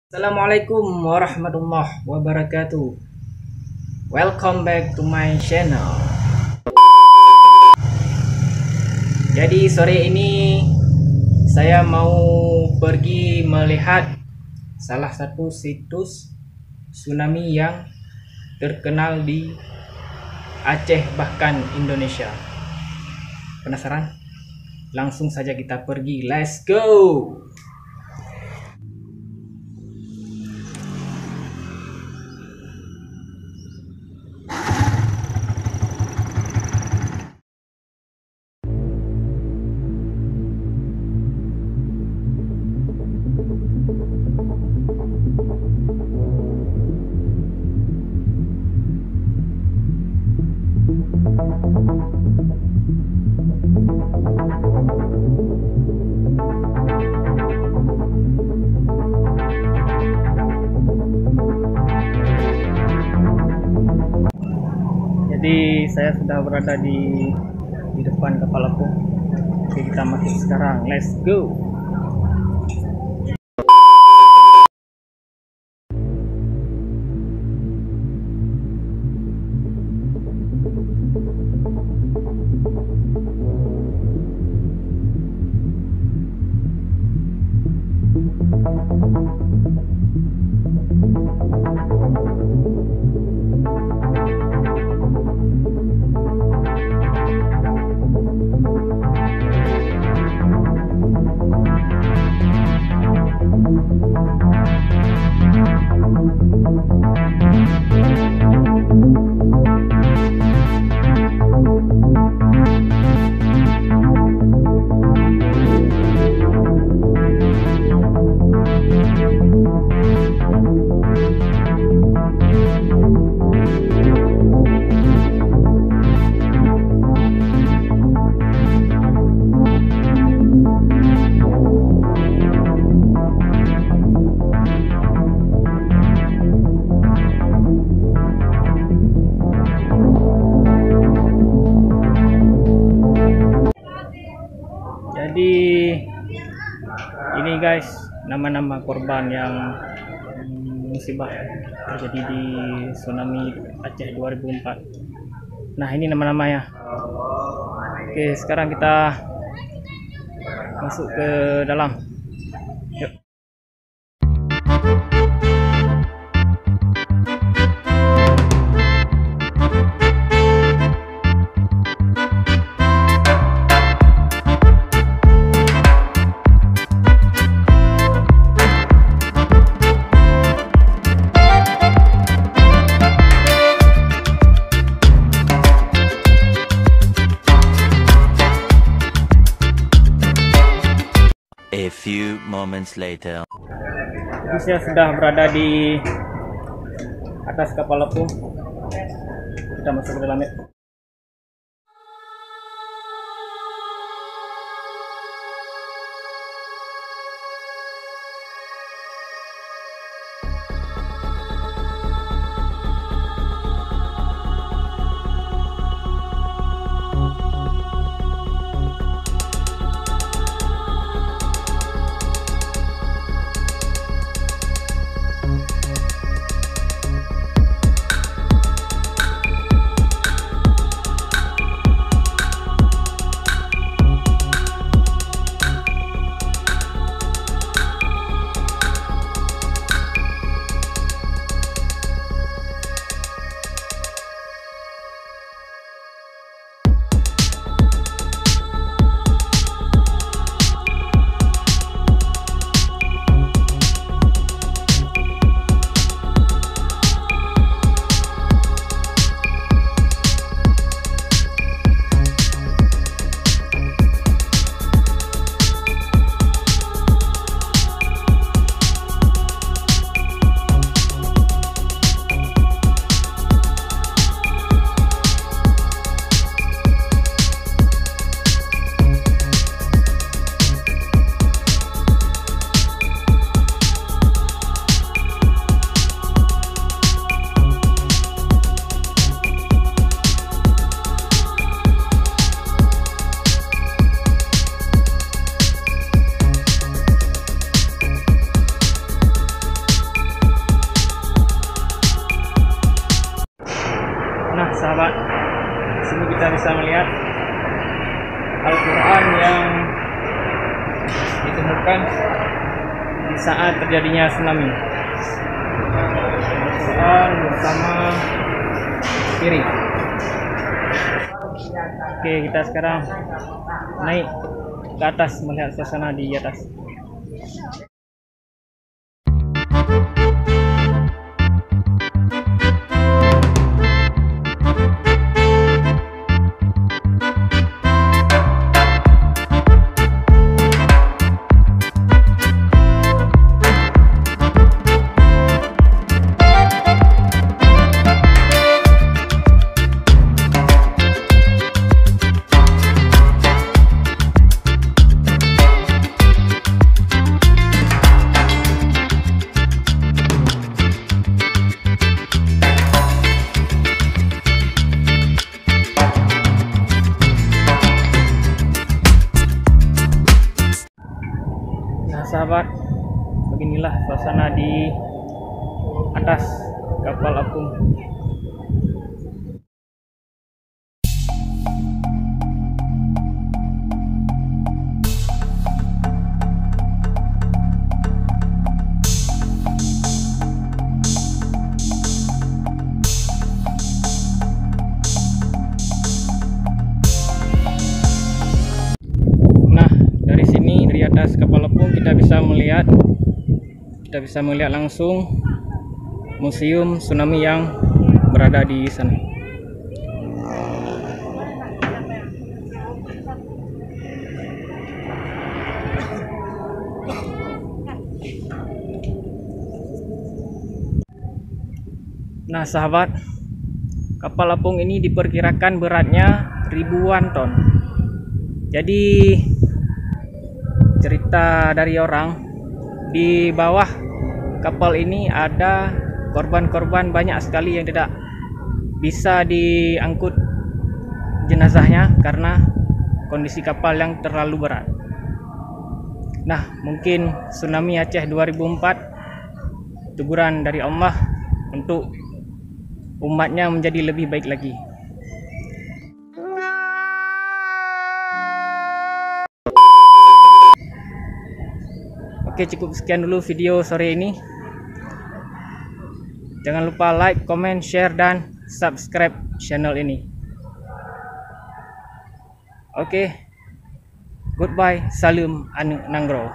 Assalamualaikum warahmatullahi wabarakatuh. Welcome back to my channel. Jadi sore ini saya mau pergi melihat salah satu situs tsunami yang terkenal di Aceh bahkan Indonesia. Penasaran? Langsung saja kita pergi. Let's go. Jadi saya sudah berada di depan kapal apung. Oke, kita masuk sekarang. Let's go. Jadi ini guys, nama-nama korban yang musibah terjadi di tsunami Aceh 2004. Nah, ini nama-namanya. Oke, sekarang kita masuk ke dalam. Yuk. A few moments later. Jadi saya sudah berada di atas kapal apung. Kita masuk ke dalam ya. bisa melihat Al-Quran yang ditemukan di saat terjadinya tsunami. Al-Quran bersama piring. Oke, kita sekarang naik ke atas melihat suasana di atas. Nah sahabat, beginilah suasana di atas kapal apung. Dari atas kapal apung kita bisa melihat langsung museum tsunami yang berada di sana. Nah sahabat, kapal apung ini diperkirakan beratnya ribuan ton. Jadi cerita dari orang, di bawah kapal ini ada korban-korban banyak sekali yang tidak bisa diangkut jenazahnya karena kondisi kapal yang terlalu berat. Nah, mungkin tsunami Aceh 2004 teguran dari Allah untuk umatnya menjadi lebih baik lagi. Oke, cukup sekian dulu video sore ini. Jangan lupa like, comment, share, dan subscribe channel ini. Oke, goodbye, salam anu nanggro.